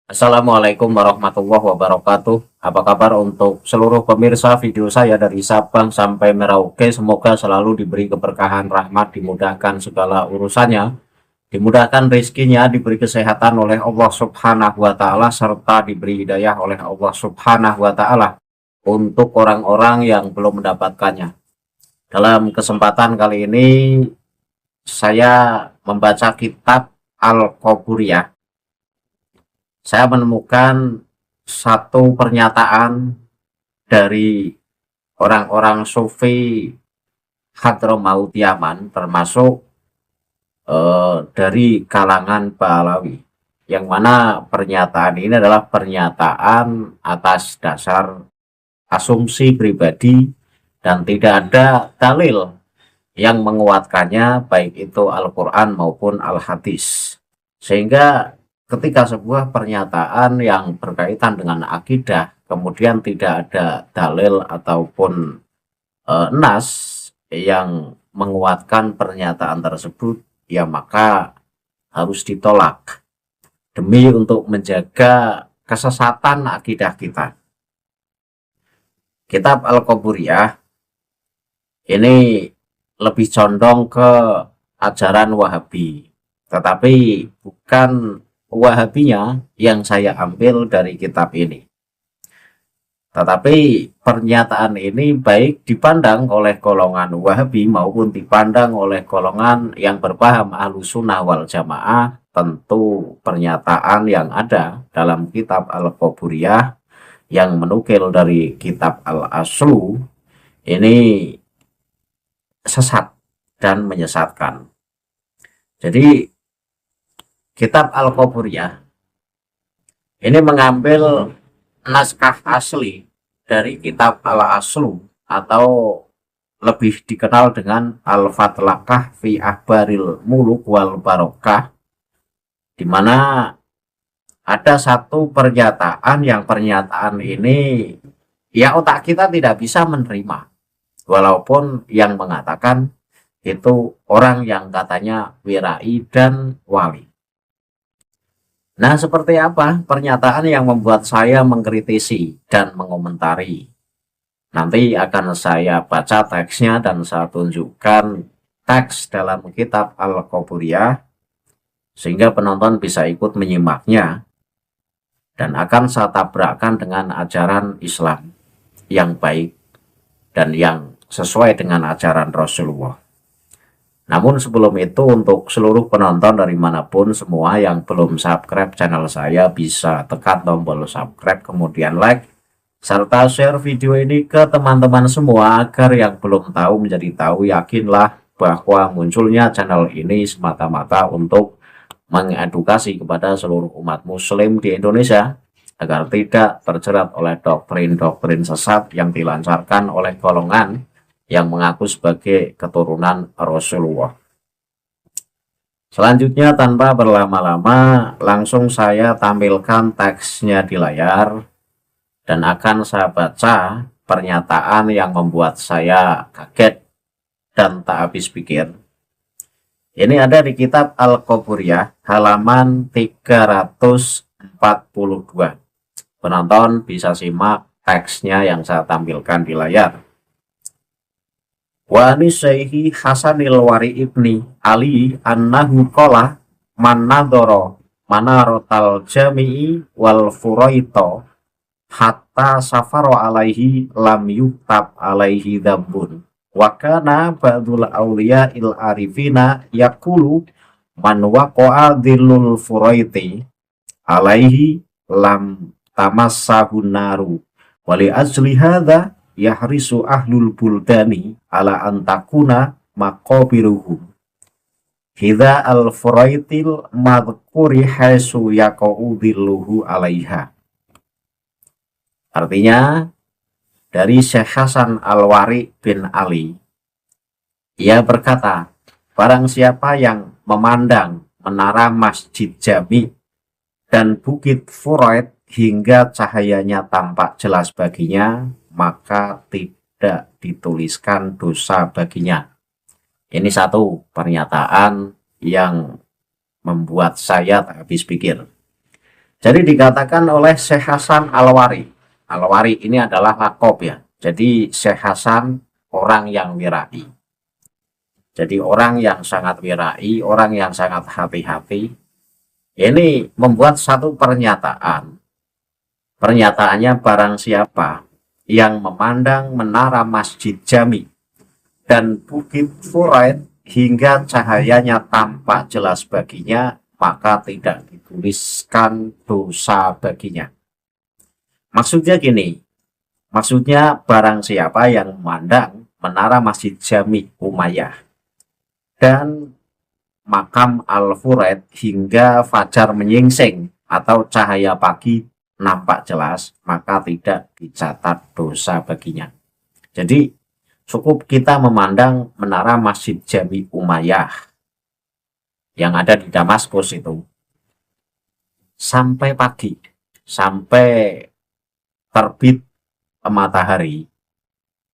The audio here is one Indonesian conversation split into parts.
Assalamualaikum warahmatullahi wabarakatuh. Apa kabar untuk seluruh pemirsa video saya dari Sabang sampai Merauke? Semoga selalu diberi keberkahan, rahmat, dimudahkan segala urusannya, dimudahkan rezekinya, diberi kesehatan oleh Allah Subhanahu wa Ta'ala, serta diberi hidayah oleh Allah Subhanahu wa Ta'ala untuk orang-orang yang belum mendapatkannya. Dalam kesempatan kali ini, saya membaca kitab Al-Qaburiyah. Saya menemukan satu pernyataan dari orang-orang Sufi Hadramaut Yaman, termasuk dari kalangan Pahlawi, yang mana pernyataan ini adalah pernyataan atas dasar asumsi pribadi dan tidak ada dalil yang menguatkannya, baik itu Al-Quran maupun Al-Hadis. Sehingga ketika sebuah pernyataan yang berkaitan dengan akidah kemudian tidak ada dalil ataupun nas yang menguatkan pernyataan tersebut, ya maka harus ditolak demi untuk menjaga kesesatan akidah kita. Kitab Al-Qaburiyah ini lebih condong ke ajaran Wahabi, tetapi bukan Wahabinya yang saya ambil dari kitab ini. Tetapi pernyataan ini baik dipandang oleh golongan Wahabi maupun dipandang oleh golongan yang berpaham Ahlussunnah wal Jamaah, tentu pernyataan yang ada dalam kitab Al-Qaburiyah yang menukil dari kitab Al-Aslu ini sesat dan menyesatkan. Jadi kitab Al-Qaburiyah ini mengambil naskah asli dari kitab Al-Aslu atau lebih dikenal dengan Al-Fatlaqah fi Akhbaril Muluk wal Barokah, di mana ada satu pernyataan yang pernyataan ini ya otak kita tidak bisa menerima, walaupun yang mengatakan itu orang yang katanya wirai dan wali. Nah, seperti apa pernyataan yang membuat saya mengkritisi dan mengomentari? Nanti akan saya baca teksnya dan saya tunjukkan teks dalam kitab Al-Qaburiyah sehingga penonton bisa ikut menyimaknya, dan akan saya tabrakkan dengan ajaran Islam yang baik dan yang sesuai dengan ajaran Rasulullah. Namun sebelum itu, untuk seluruh penonton dari manapun semua yang belum subscribe channel saya, bisa tekan tombol subscribe, kemudian like, serta share video ini ke teman-teman semua agar yang belum tahu menjadi tahu. Yakinlah bahwa munculnya channel ini semata-mata untuk mengedukasi kepada seluruh umat muslim di Indonesia agar tidak terjerat oleh doktrin-doktrin sesat yang dilancarkan oleh golongan yang mengaku sebagai keturunan Rasulullah. Selanjutnya, tanpa berlama-lama, langsung saya tampilkan teksnya di layar dan akan saya baca pernyataan yang membuat saya kaget dan tak habis pikir. Ini ada di kitab Al-Qaburiyah halaman 342. Penonton bisa simak teksnya yang saya tampilkan di layar. Wa ani Syekhi Hasanil Wari ibni Ali annahu qala man nadhara manarotal jami'i wal furaito hatta safaro alaihi lam yuktab alaihi dzambun wa kana ba'dul awliya il arifina yaqulu man waqa'a dhillul furaiti alaihi lam tamassahun naru wali ajli hadza yahrisu ahlul buldani ala antakuna maqabiruhum hidha al-furaitil madhkuri haisu yaqa'u dhilluhu alaiha. Artinya, dari Syekh Hasan Al-Wari bin Ali, ia berkata, barang siapa yang memandang menara Masjid Jami dan Bukit Furaid hingga cahayanya tampak jelas baginya, maka tidak dituliskan dosa baginya. Ini satu pernyataan yang membuat saya tak habis pikir. Jadi dikatakan oleh Syekh Hasan Alwari. Alwari ini adalah lakob ya. Jadi Syekh Hasan orang yang wirai. Jadi orang yang sangat wirai, orang yang sangat hati-hati. Ini membuat satu pernyataan. Pernyataannya barang siapa yang memandang menara Masjid Jami dan Bukit Furaid hingga cahayanya tampak jelas baginya, maka tidak dituliskan dosa baginya. Maksudnya gini, maksudnya barang siapa yang memandang menara Masjid Jami Umayyah dan makam Al-Furaid hingga fajar menyingsing atau cahaya pagi nampak jelas, maka tidak dicatat dosa baginya. Jadi cukup kita memandang menara Masjid Jami Umayyah yang ada di Damaskus itu sampai pagi, sampai terbit matahari,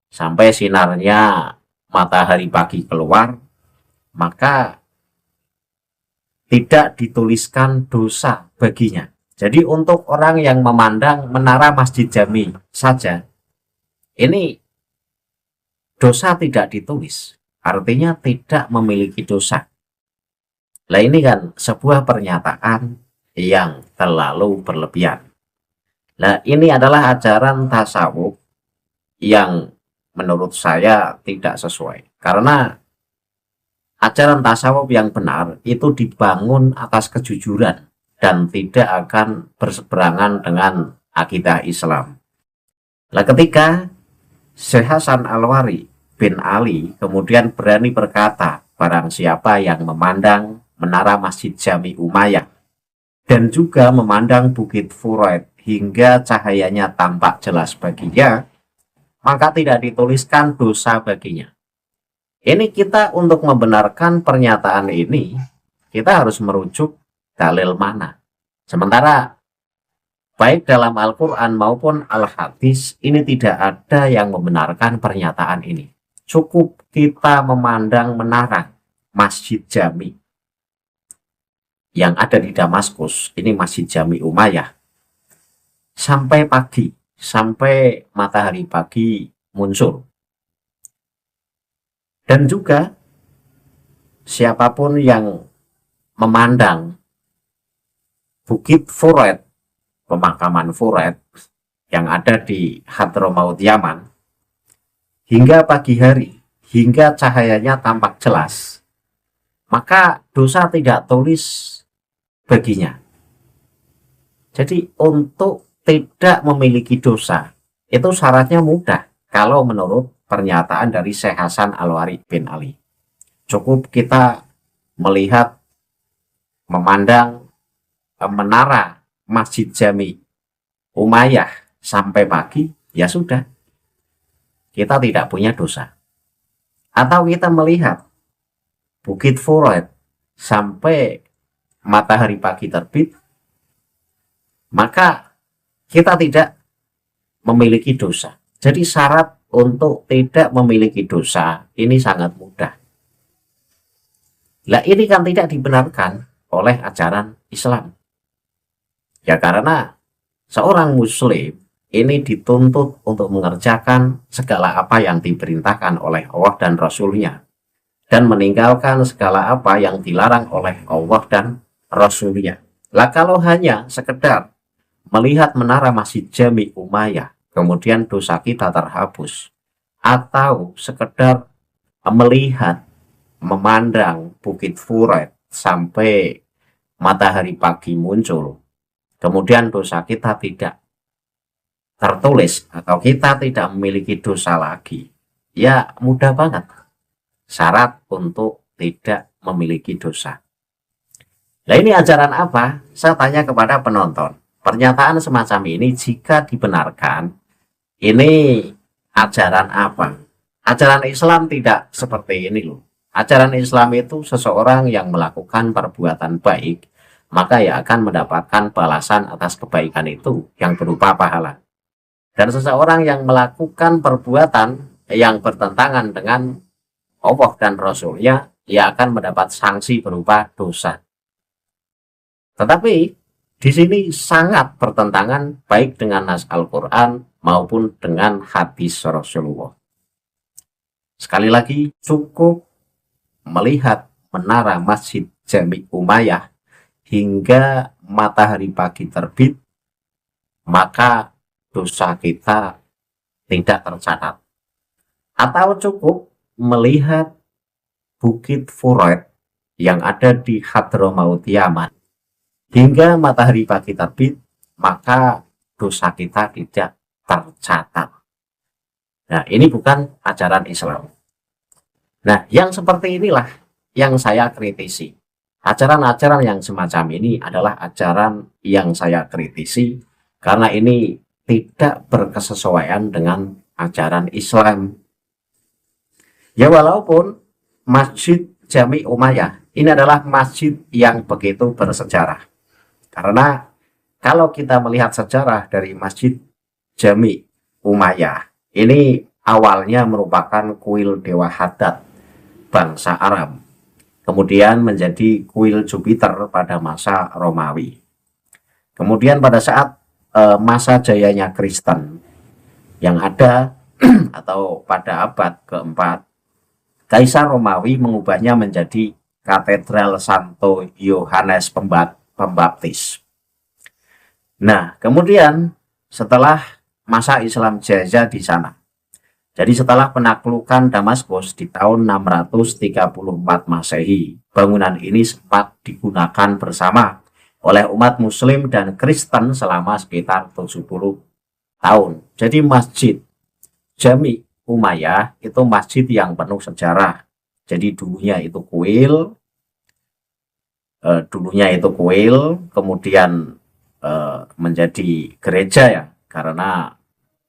sampai sinarnya matahari pagi keluar, maka tidak dituliskan dosa baginya. Jadi untuk orang yang memandang menara Masjid Jami saja, ini dosa tidak ditulis, artinya tidak memiliki dosa. Nah ini kan sebuah pernyataan yang terlalu berlebihan. Nah ini adalah ajaran tasawuf yang menurut saya tidak sesuai. Karena ajaran tasawuf yang benar itu dibangun atas kejujuran dan tidak akan berseberangan dengan akidah Islam. Nah ketika Syekh Hasan Alwari bin Ali kemudian berani berkata, barang siapa yang memandang menara Masjid Jami Umayyah dan juga memandang Bukit Furaid hingga cahayanya tampak jelas baginya, maka tidak dituliskan dosa baginya. Ini kita untuk membenarkan pernyataan ini, kita harus merujuk dalil mana. Sementara baik dalam Al-Quran maupun Al-Hadis ini tidak ada yang membenarkan pernyataan ini. Cukup kita memandang menara Masjid Jami yang ada di Damaskus, ini Masjid Jami Umayyah, sampai pagi, sampai matahari pagi muncul. Dan juga siapapun yang memandang Bukit Furaid, pemakaman Furaid yang ada di Hadramaut Yaman, hingga pagi hari, hingga cahayanya tampak jelas, maka dosa tidak tulis baginya. Jadi untuk tidak memiliki dosa, itu syaratnya mudah kalau menurut pernyataan dari Syekh Hasan Alwari bin Ali. Cukup kita melihat, memandang menara Masjid Jami Umayyah sampai pagi, ya sudah, kita tidak punya dosa. Atau kita melihat Bukit Furaid sampai matahari pagi terbit, maka kita tidak memiliki dosa. Jadi syarat untuk tidak memiliki dosa ini sangat mudah. Lah ini kan tidak dibenarkan oleh ajaran Islam. Ya karena seorang muslim ini dituntut untuk mengerjakan segala apa yang diperintahkan oleh Allah dan Rasul-Nya, dan meninggalkan segala apa yang dilarang oleh Allah dan Rasul-Nya. Lah kalau hanya sekedar melihat menara Masjid Jami Umayyah, kemudian dosa kita terhapus, atau sekedar melihat, memandang Bukit Furaid sampai matahari pagi muncul, kemudian dosa kita tidak tertulis atau kita tidak memiliki dosa lagi, ya mudah banget syarat untuk tidak memiliki dosa. Nah ini ajaran apa? Saya tanya kepada penonton. Pernyataan semacam ini jika dibenarkan, ini ajaran apa? Ajaran Islam tidak seperti ini loh. Ajaran Islam itu seseorang yang melakukan perbuatan baik, maka ia akan mendapatkan balasan atas kebaikan itu yang berupa pahala. Dan seseorang yang melakukan perbuatan yang bertentangan dengan Allah dan Rasul-Nya, ia akan mendapat sanksi berupa dosa. Tetapi di sini sangat bertentangan baik dengan nas Al-Quran maupun dengan hadis Rasulullah. Sekali lagi, cukup melihat menara Masjid Jami Umayyah hingga matahari pagi terbit, maka dosa kita tidak tercatat. Atau cukup melihat Bukit Furat yang ada di Hadramaut Yaman hingga matahari pagi terbit, maka dosa kita tidak tercatat. Nah, ini bukan ajaran Islam. Nah, yang seperti inilah yang saya kritisi. Ajaran-ajaran yang semacam ini adalah ajaran yang saya kritisi karena ini tidak berkesesuaian dengan ajaran Islam. Ya, walaupun Masjid Jami Umayyah ini adalah masjid yang begitu bersejarah. Karena kalau kita melihat sejarah dari Masjid Jami Umayyah, ini awalnya merupakan kuil Dewa Hadad bangsa Arab. Kemudian menjadi kuil Jupiter pada masa Romawi. Kemudian pada saat masa jayanya Kristen yang ada atau pada abad keempat, Kaisar Romawi mengubahnya menjadi Katedral Santo Yohanes Pembaptis. Nah, kemudian setelah masa Islam jaya di sana, jadi setelah penaklukan Damaskus di tahun 634 Masehi, bangunan ini sempat digunakan bersama oleh umat Muslim dan Kristen selama sekitar 70 tahun. Jadi Masjid Jami Umayyah itu masjid yang penuh sejarah. Jadi dulunya itu kuil, kemudian menjadi gereja ya, karena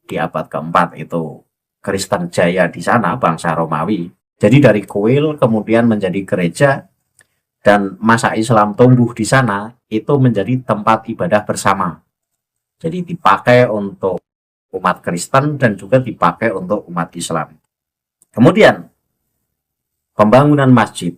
di abad keempat itu Kristen jaya di sana, bangsa Romawi. Jadi dari kuil kemudian menjadi gereja, dan masa Islam tumbuh di sana itu menjadi tempat ibadah bersama. Jadi dipakai untuk umat Kristen dan juga dipakai untuk umat Islam. Kemudian pembangunan masjid,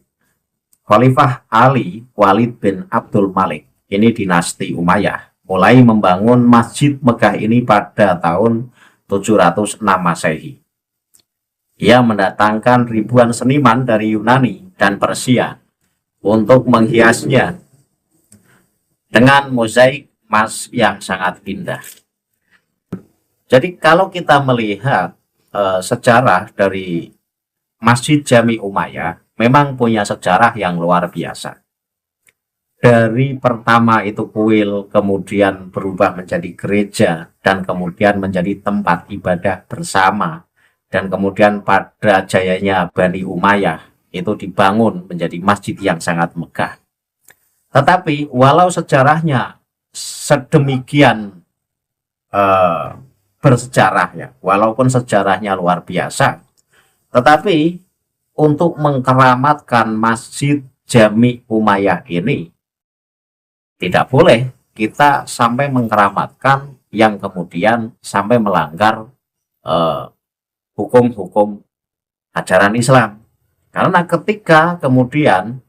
Khalifah Ali Walid bin Abdul Malik, ini dinasti Umayyah, mulai membangun Masjid Megah ini pada tahun 706 Masehi. Ia mendatangkan ribuan seniman dari Yunani dan Persia untuk menghiasnya dengan mozaik emas yang sangat indah. Jadi kalau kita melihat sejarah dari Masjid Jami Umayyah, memang punya sejarah yang luar biasa. Dari pertama itu kuil, kemudian berubah menjadi gereja, dan kemudian menjadi tempat ibadah bersama, dan kemudian pada jayanya Bani Umayyah itu dibangun menjadi masjid yang sangat megah. Tetapi walau sejarahnya sedemikian bersejarah ya, walaupun sejarahnya luar biasa, tetapi untuk mengkeramatkan Masjid Jami Umayyah ini tidak boleh kita sampai mengkeramatkan yang kemudian sampai melanggar hukum-hukum ajaran Islam. Karena ketika kemudian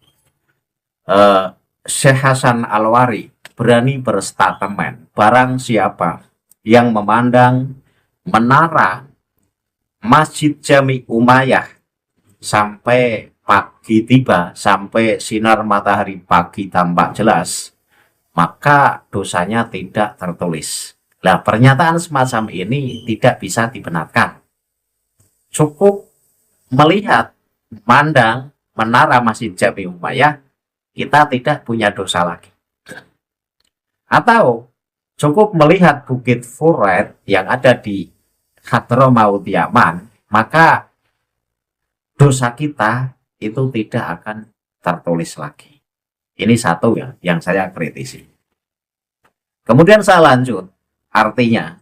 Syekh Hasan Alwari berani berstatement, barang siapa yang memandang menara Masjid Jami Umayyah sampai pagi tiba, sampai sinar matahari pagi tampak jelas, maka dosanya tidak tertulis. Nah, pernyataan semacam ini tidak bisa dibenarkan. Cukup melihat, memandang menara Masjid Jami Umayyah, kita tidak punya dosa lagi. Atau cukup melihat Bukit Furat yang ada di Hadramaut Yaman, maka dosa kita itu tidak akan tertulis lagi. Ini satu ya yang saya kritisi. Kemudian saya lanjut, artinya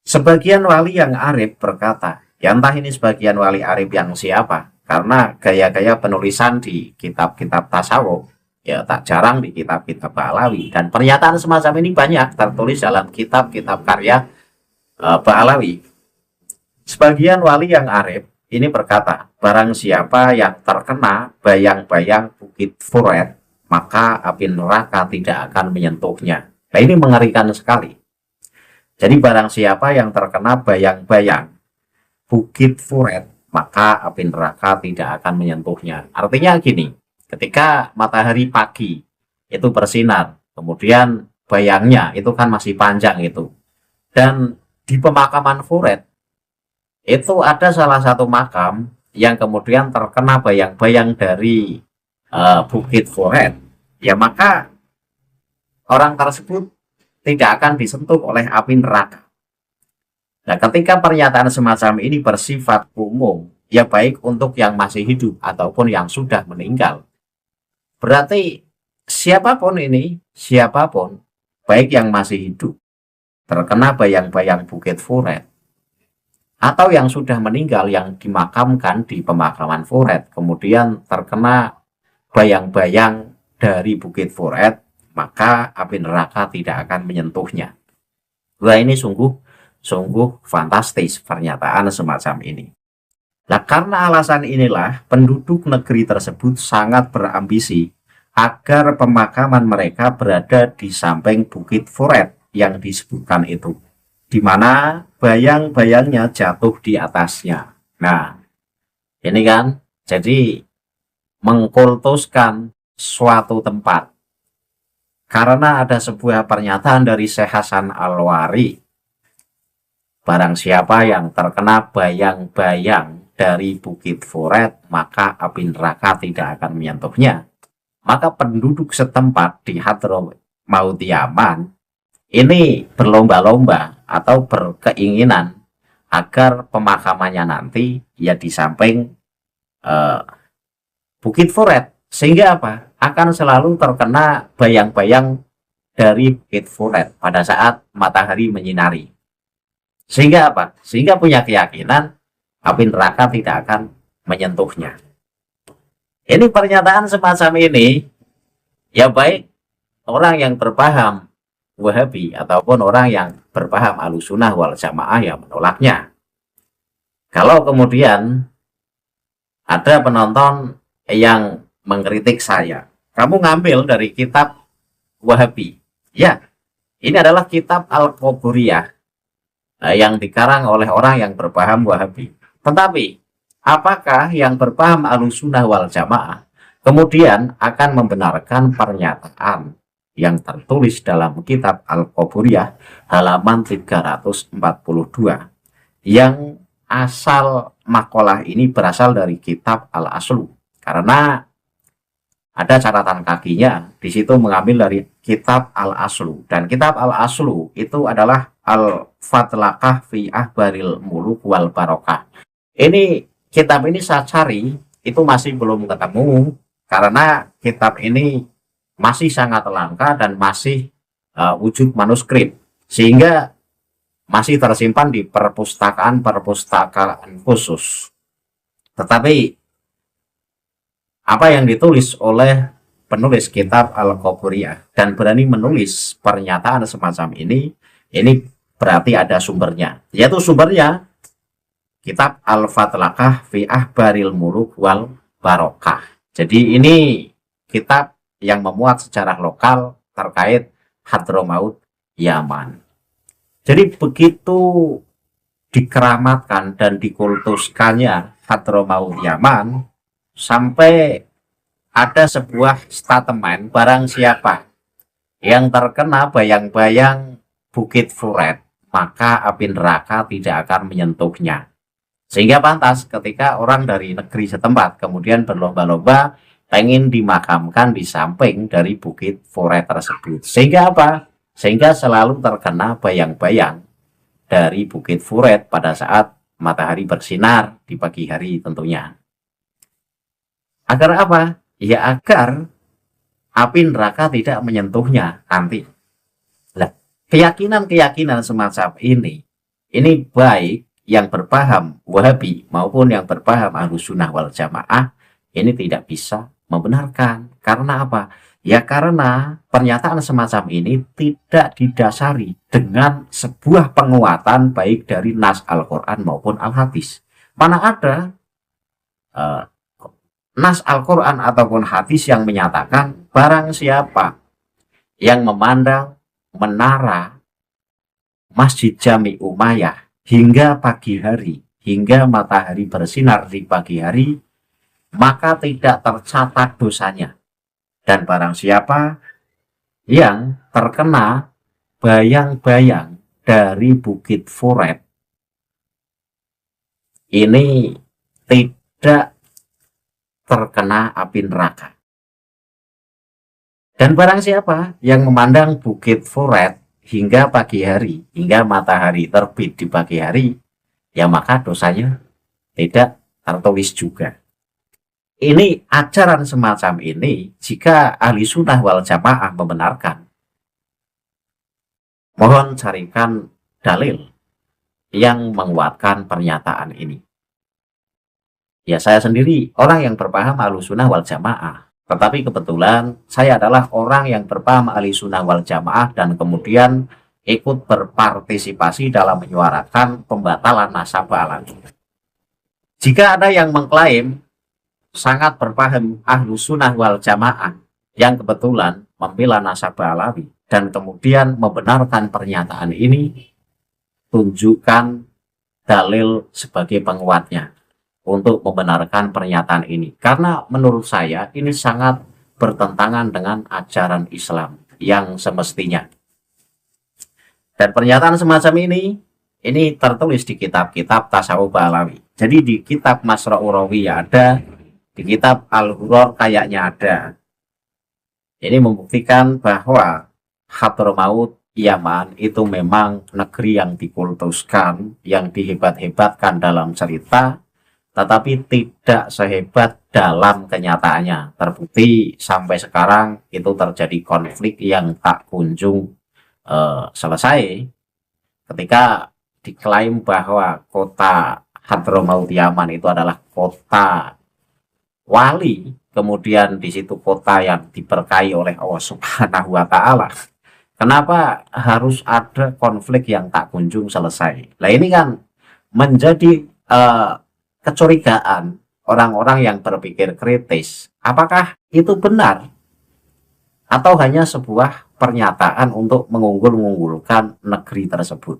sebagian wali yang arif berkata, ya entah ini sebagian wali arif yang siapa, karena gaya-gaya penulisan di kitab-kitab tasawuf ya tak jarang di kitab-kitab Ba'alawi, dan pernyataan semacam ini banyak tertulis dalam kitab-kitab karya Ba'alawi. Sebagian wali yang arif ini berkata, barang siapa yang terkena bayang-bayang Bukit Furat, maka api neraka tidak akan menyentuhnya. Nah, ini mengerikan sekali. Jadi barang siapa yang terkena bayang-bayang Bukit Furet, maka api neraka tidak akan menyentuhnya. Artinya gini, ketika matahari pagi itu bersinar, kemudian bayangnya itu kan masih panjang itu. Dan di pemakaman Furet itu ada salah satu makam yang kemudian terkena bayang-bayang dari Bukit Furet, ya maka orang tersebut tidak akan disentuh oleh api neraka. Nah, ketika pernyataan semacam ini bersifat umum, ya baik untuk yang masih hidup ataupun yang sudah meninggal. Berarti siapapun, baik yang masih hidup, terkena bayang-bayang Bukit Furet, atau yang sudah meninggal yang dimakamkan di pemakaman Furet, kemudian terkena bayang-bayang dari Bukit Furet, maka api neraka tidak akan menyentuhnya. Wah, ini sungguh fantastis pernyataan semacam ini. Nah, karena alasan inilah penduduk negeri tersebut sangat berambisi agar pemakaman mereka berada di samping Bukit Furet yang disebutkan itu, di mana bayang-bayangnya jatuh di atasnya. Nah, ini kan jadi mengkultuskan suatu tempat. Karena ada sebuah pernyataan dari Syekh Hasan Al-Wari, barang siapa yang terkena bayang-bayang dari Bukit Furet, maka api neraka tidak akan menyentuhnya. Maka penduduk setempat di Hadramaut Yaman ini berlomba-lomba atau berkeinginan agar pemakamannya nanti ya di samping Bukit Furet, sehingga apa? Akan selalu terkena bayang-bayang dari Bukit Furet pada saat matahari menyinari. Sehingga apa? Sehingga punya keyakinan api neraka tidak akan menyentuhnya. Ini pernyataan semacam ini, ya baik orang yang berpaham Wahabi ataupun orang yang berpaham Ahlussunnah wal Jamaah yang menolaknya. Kalau kemudian ada penonton yang mengkritik saya, kamu ngambil dari kitab Wahabi. Ya, ini adalah kitab Al-Qaburiyah yang dikarang oleh orang yang berpaham Wahabi. Tetapi apakah yang berpaham Ahlussunnah wal Jamaah kemudian akan membenarkan pernyataan yang tertulis dalam kitab Al-Qaburiyah halaman 342 yang asal makalah ini berasal dari kitab Al-Aslu, karena ada catatan kakinya di situ mengambil dari kitab Al-Aslu, dan kitab Al-Aslu itu adalah Al-Fatlaqah fi Ahbaril Muluk wal Barokah. Ini kitab ini saya cari itu masih belum ketemu karena kitab ini masih sangat langka dan masih wujud manuskrip, sehingga masih tersimpan di perpustakaan khusus. Tetapi apa yang ditulis oleh penulis kitab Al-Qaburiyah dan berani menulis pernyataan semacam ini berarti ada sumbernya, yaitu sumbernya kitab Al-Fatlaqah fi Ahbaril Muluk wal Barokah. Jadi ini kitab yang memuat sejarah lokal terkait Hadramaut Yaman. Jadi begitu dikeramatkan dan dikultuskannya Hadramaut Yaman, sampai ada sebuah statement, barang siapa yang terkena bayang-bayang Bukit Furet, maka api neraka tidak akan menyentuhnya. Sehingga pantas ketika orang dari negeri setempat kemudian berlomba-lomba pengen dimakamkan di samping dari Bukit Furet tersebut. Sehingga apa? Sehingga selalu terkena bayang-bayang dari Bukit Furet pada saat matahari bersinar di pagi hari tentunya. Agar apa? Ya agar api neraka tidak menyentuhnya nanti. Nah, keyakinan-keyakinan semacam ini baik yang berpaham Wahabi maupun yang berpaham Ahlussunnah wal Jamaah ini tidak bisa membenarkan. Karena apa? Ya karena pernyataan semacam ini tidak didasari dengan sebuah penguatan baik dari nas Al-Quran maupun Al-Hadis. Mana ada nas Al-Quran ataupun hadis yang menyatakan barang siapa yang memandang menara Masjid Jami Umayyah hingga pagi hari, hingga matahari bersinar di pagi hari, maka tidak tercatat dosanya. Dan barang siapa yang terkena bayang-bayang dari Bukit Furet, ini tidak terkena api neraka. Dan barang siapa yang memandang Bukit Furet hingga pagi hari, hingga matahari terbit di pagi hari, ya maka dosanya tidak tertulis juga. Ini ajaran semacam ini jika ahli sunnah wal jamaah membenarkan. Mohon carikan dalil yang menguatkan pernyataan ini. Ya, saya sendiri orang yang berpaham ahli sunnah wal jamaah. Tetapi kebetulan saya adalah orang yang berpaham ahli sunnah wal jamaah dan kemudian ikut berpartisipasi dalam menyuarakan pembatalan nasabah alawi. Jika ada yang mengklaim sangat berpaham ahlu sunnah wal jamaah yang kebetulan membela nasabah alawi dan kemudian membenarkan pernyataan ini, tunjukkan dalil sebagai penguatnya untuk membenarkan pernyataan ini. Karena menurut saya ini sangat bertentangan dengan ajaran Islam yang semestinya. Dan pernyataan semacam ini tertulis di kitab-kitab tasawuf alawi. Jadi di kitab Masra'ur Rawi ada, di kitab Al-Huror kayaknya ada. Ini membuktikan bahwa Hadramaut Yaman itu memang negeri yang dikultuskan, yang dihebat-hebatkan dalam cerita, tetapi tidak sehebat dalam kenyataannya. Terbukti sampai sekarang itu terjadi konflik yang tak kunjung selesai ketika diklaim bahwa kota Hadramaut Yaman itu adalah kota wali, kemudian di situ kota yang diberkahi oleh Allah Subhanahu wa Ta'ala. Kenapa harus ada konflik yang tak kunjung selesai? Nah, ini kan menjadi kecurigaan orang-orang yang berpikir kritis. Apakah itu benar? Atau hanya sebuah pernyataan untuk mengunggul-unggulkan negeri tersebut?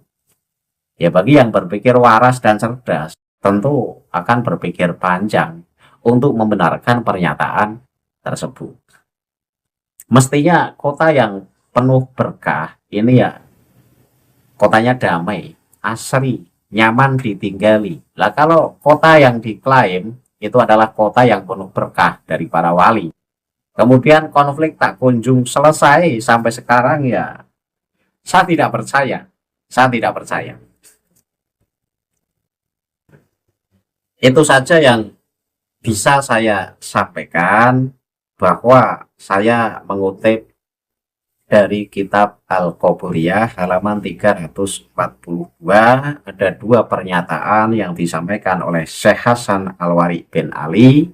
Ya, bagi yang berpikir waras dan cerdas, tentu akan berpikir panjang untuk membenarkan pernyataan tersebut. Mestinya kota yang penuh berkah ini ya kotanya damai, asri, nyaman ditinggali. Lah kalau kota yang diklaim itu adalah kota yang penuh berkah dari para wali, kemudian konflik tak kunjung selesai sampai sekarang, ya saya tidak percaya. Saya tidak percaya. Itu saja yang bisa saya sampaikan, bahwa saya mengutip dari kitab Al-Qaburiyah halaman 342, ada dua pernyataan yang disampaikan oleh Syekh Hasan Al-Wari bin Ali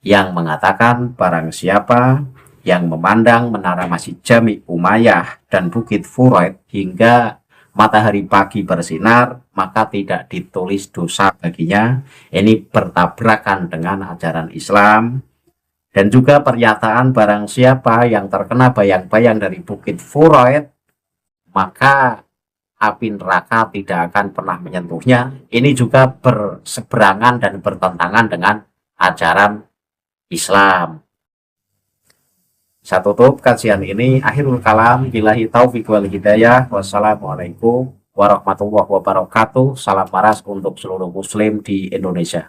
yang mengatakan barang siapa yang memandang menara Masjid Jami Umayyah dan Bukit Furet hingga matahari pagi bersinar, maka tidak ditulis dosa baginya. Ini bertabrakan dengan ajaran Islam. Dan juga pernyataan barang siapa yang terkena bayang-bayang dari Bukit Furet, maka api neraka tidak akan pernah menyentuhnya. Ini juga berseberangan dan bertentangan dengan ajaran Islam. Saya tutup kajian ini. Akhirul kalam, billahi taufiq wal hidayah. Wassalamualaikum warahmatullahi wabarakatuh. Salam waras untuk seluruh muslim di Indonesia.